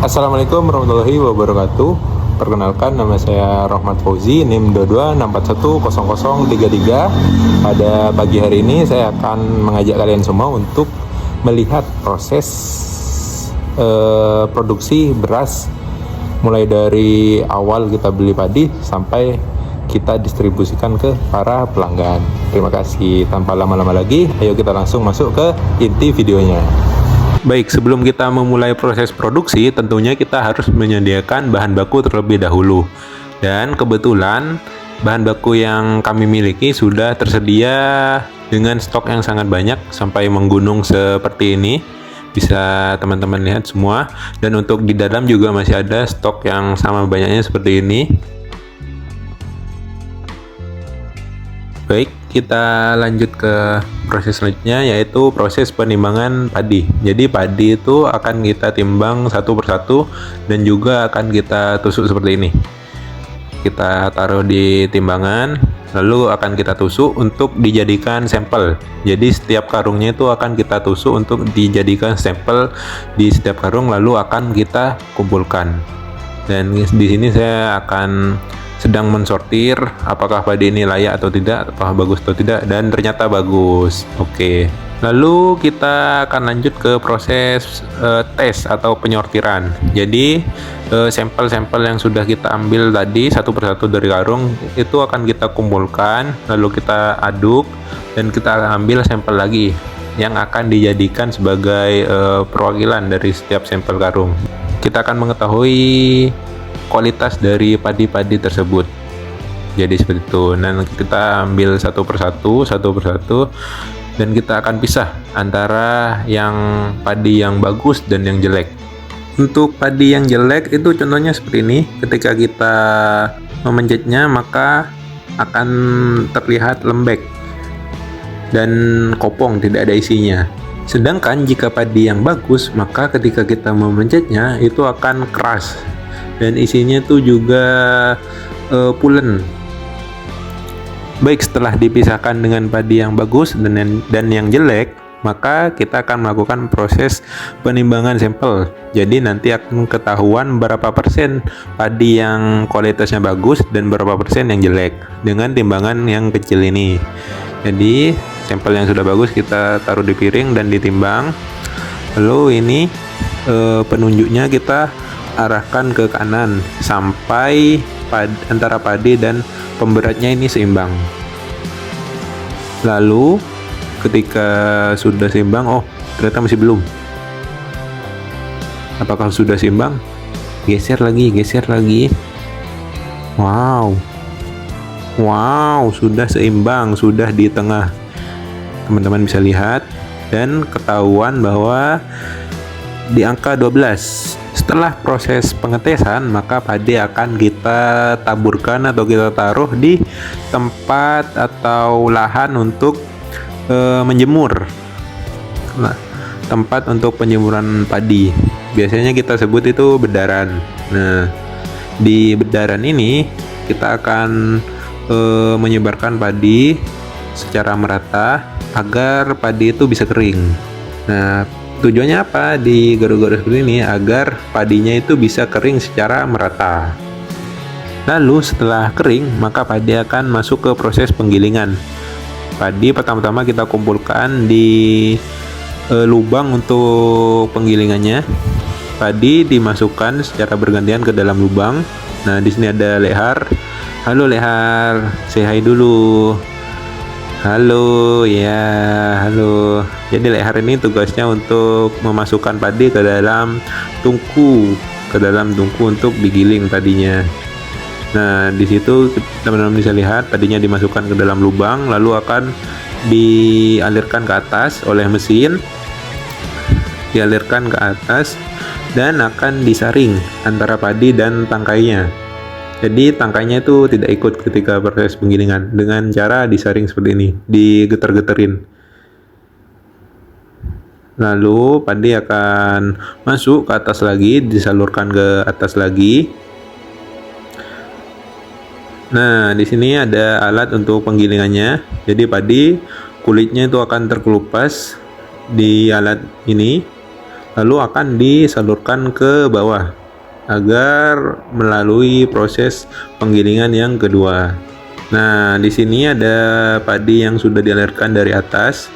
Assalamualaikum warahmatullahi wabarakatuh. Perkenalkan, nama saya Rahmat Fauzi, NIM 22610033. Pada pagi hari ini saya akan mengajak kalian semua untuk melihat proses produksi beras, mulai dari awal kita beli padi sampai kita distribusikan ke para pelanggan. Terima kasih. Tanpa lama-lama lagi, ayo kita langsung masuk ke inti videonya. Baik, sebelum kita memulai proses produksi, tentunya kita harus menyediakan bahan baku terlebih dahulu. Dan kebetulan bahan baku yang kami miliki sudah tersedia dengan stok yang sangat banyak sampai menggunung seperti ini. Bisa teman-teman lihat semua. Dan untuk di dalam juga masih ada stok yang sama banyaknya seperti ini. Baik, kita lanjut ke proses selanjutnya, yaitu proses penimbangan padi. Jadi padi itu akan kita timbang satu persatu dan juga akan kita tusuk seperti ini. Kita taruh di timbangan, lalu akan kita tusuk untuk dijadikan sampel. Jadi setiap karungnya itu akan kita tusuk untuk dijadikan sampel di setiap karung, lalu akan kita kumpulkan. Dan di sini saya akan sedang mensortir apakah padi ini layak atau tidak, apakah bagus atau tidak, dan ternyata bagus. Oke. Lalu kita akan lanjut ke proses tes atau penyortiran. Jadi sampel-sampel yang sudah kita ambil tadi satu persatu dari karung itu akan kita kumpulkan, lalu kita aduk dan kita ambil sampel lagi yang akan dijadikan sebagai perwakilan dari setiap sampel karung. Kita akan mengetahui kualitas dari padi-padi tersebut. Jadi seperti itu. Dan kita ambil satu persatu dan kita akan pisah antara yang padi yang bagus dan yang jelek. Untuk padi yang jelek itu contohnya seperti ini. Ketika kita memencetnya maka akan terlihat lembek dan kopong, tidak ada isinya. Sedangkan jika padi yang bagus, maka ketika kita memencetnya itu akan keras dan isinya tuh juga pulen. Baik, setelah dipisahkan dengan padi yang bagus dan yang jelek, maka kita akan melakukan proses penimbangan sampel. Jadi nanti akan ketahuan berapa persen padi yang kualitasnya bagus dan berapa persen yang jelek dengan timbangan yang kecil ini. Jadi sampel yang sudah bagus kita taruh di piring dan ditimbang. Lalu ini penunjuknya kita arahkan ke kanan sampai antara padi dan pemberatnya ini seimbang. Lalu ketika sudah seimbang, oh ternyata masih belum. Apakah sudah seimbang? Geser lagi. Wow, sudah seimbang, sudah di tengah. Teman-teman bisa lihat dan ketahuan bahwa di angka 12. Setelah proses pengetesan, maka padi akan kita taburkan atau kita taruh di tempat atau lahan untuk menjemur. Nah, tempat untuk penjemuran padi. Biasanya kita sebut itu bedaran. Nah, di bedaran ini kita akan menyebarkan padi secara merata agar padi itu bisa kering. Nah, tujuannya apa di garis-garis seperti ini? Agar padinya itu bisa kering secara merata. Lalu setelah kering, maka padi akan masuk ke proses penggilingan. Padi pertama-tama kita kumpulkan di lubang untuk penggilingannya. Padi dimasukkan secara bergantian ke dalam lubang. Nah, di sini ada Lehar. Halo Lehar, say hi dulu. Halo, ya, halo. Jadi Lehar ini tugasnya untuk memasukkan padi ke dalam tungku, untuk digiling padinya. Nah, di situ teman-teman bisa lihat padinya dimasukkan ke dalam lubang, lalu akan dialirkan ke atas oleh mesin, dan akan disaring antara padi dan tangkainya. Jadi tangkainya itu tidak ikut ketika proses penggilingan dengan cara disaring seperti ini, digeter-geterin. Lalu padi akan masuk ke atas lagi, disalurkan ke atas lagi. Nah, di sini ada alat untuk penggilingannya. Jadi padi kulitnya itu akan terkelupas di alat ini. lalu akan disalurkan ke bawah agar melalui proses penggilingan yang kedua. Nah, di sini ada padi yang sudah dialirkan dari atas,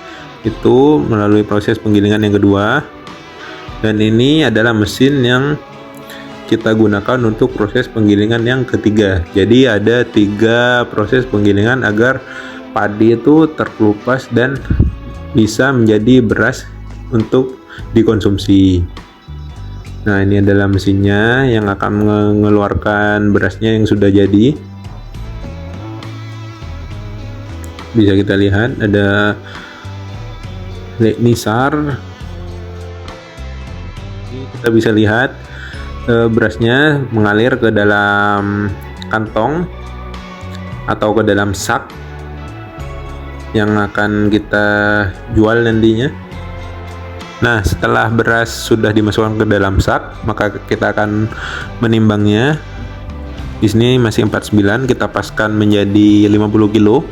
itu melalui proses penggilingan yang kedua. Dan ini adalah mesin yang kita gunakan untuk proses penggilingan yang ketiga. Jadi ada 3 proses penggilingan agar padi itu terkelupas dan bisa menjadi beras untuk dikonsumsi. Nah, ini adalah mesinnya yang akan mengeluarkan berasnya yang sudah jadi. Bisa kita lihat ada Nisar. Kita bisa lihat berasnya mengalir ke dalam kantong atau ke dalam sak yang akan kita jual nantinya. Nah, setelah beras sudah dimasukkan ke dalam sak, maka kita akan menimbangnya. Di sini masih 49, kita paskan menjadi 50 kilo.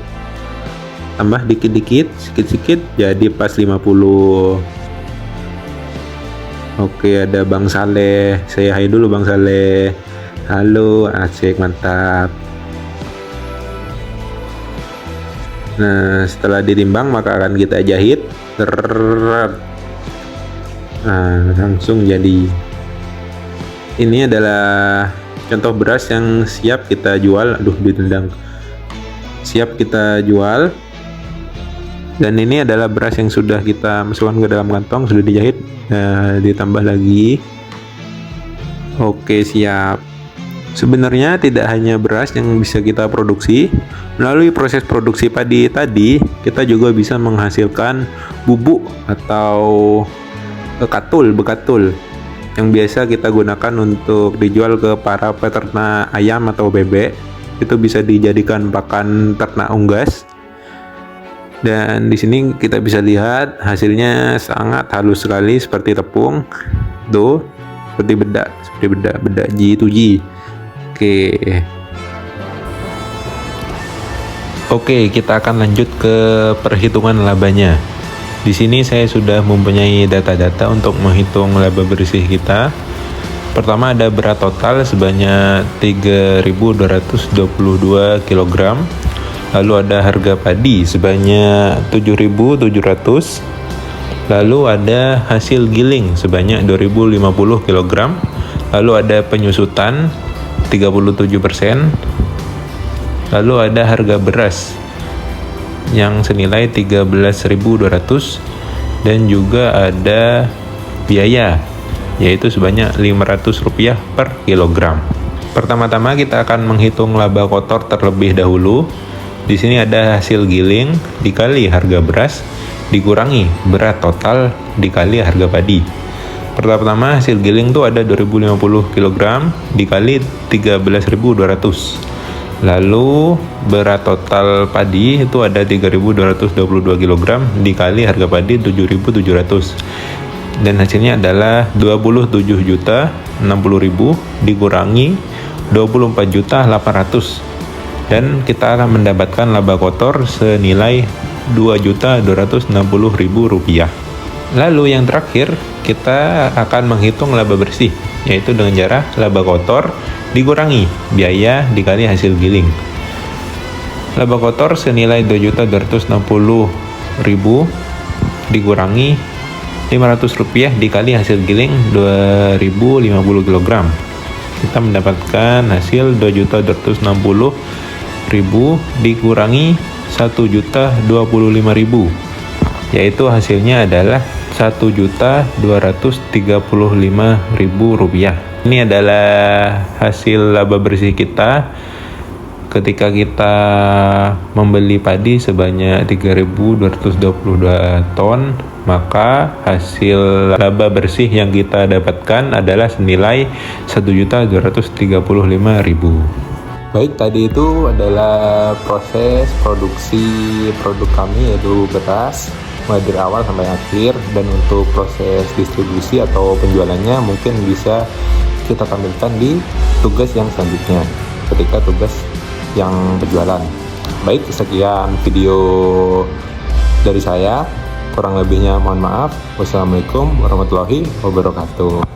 Tambah dikit-dikit, sikit-sikit, jadi pas 50. Oke, ada Bang Saleh. Saya hai dulu Bang Saleh. Halo, asik, mantap. Nah, setelah ditimbang maka akan kita jahit. Nah, langsung jadi. Ini adalah contoh beras yang siap kita jual. Aduh, ditendang. Siap kita jual. Dan ini adalah beras yang sudah kita masukkan ke dalam kantong, sudah dijahit. Ditambah lagi. Oke, siap. Sebenarnya tidak hanya beras yang bisa kita produksi. Melalui proses produksi padi tadi, kita juga bisa menghasilkan bubuk atau bekatul yang biasa kita gunakan untuk dijual ke para peternak ayam atau bebek. Itu bisa dijadikan pakan ternak unggas. Dan di sini kita bisa lihat hasilnya sangat halus sekali seperti tepung. Tuh, seperti bedak G2G. Oke, kita akan lanjut ke perhitungan labanya. Di sini saya sudah mempunyai data-data untuk menghitung laba bersih kita. Pertama ada berat total sebanyak 3.222 kg. Lalu ada harga padi sebanyak 7.700. Lalu ada hasil giling sebanyak 2.050 kg. Lalu ada penyusutan 37%. Lalu ada harga beras yang senilai 13.200 dan juga ada biaya yaitu sebanyak Rp500 per kilogram. Pertama-tama kita akan menghitung laba kotor terlebih dahulu. Di sini ada hasil giling dikali harga beras dikurangi berat total dikali harga padi. Pertama-tama hasil giling tuh ada 2050 kg dikali 13.200. Lalu berat total padi itu ada 3.222 kg dikali harga padi 7.700. Dan hasilnya adalah 27.060.000 dikurangi 24.800. Dan kita akan mendapatkan laba kotor senilai Rp2.260.000. Lalu yang terakhir kita akan menghitung laba bersih, yaitu dengan cara laba kotor dikurangi biaya dikali hasil giling. Laba kotor senilai Rp2.260.000 dikurangi Rp500 dikali hasil giling 2.050 kg. Kita mendapatkan hasil 2.260.000 dikurangi 1.025.000, yaitu hasilnya adalah Rp1.235.000. Ini adalah hasil laba bersih kita ketika kita membeli padi sebanyak 3.222 ton, maka hasil laba bersih yang kita dapatkan adalah senilai 1.235.000. Baik, tadi itu adalah proses produksi produk kami yaitu beras mulai dari awal sampai akhir, dan untuk proses distribusi atau penjualannya mungkin bisa kita tampilkan di tugas yang selanjutnya ketika tugas yang penjualan. Baik, sekian video dari saya. Kurang lebihnya mohon maaf. Wassalamualaikum warahmatullahi wabarakatuh.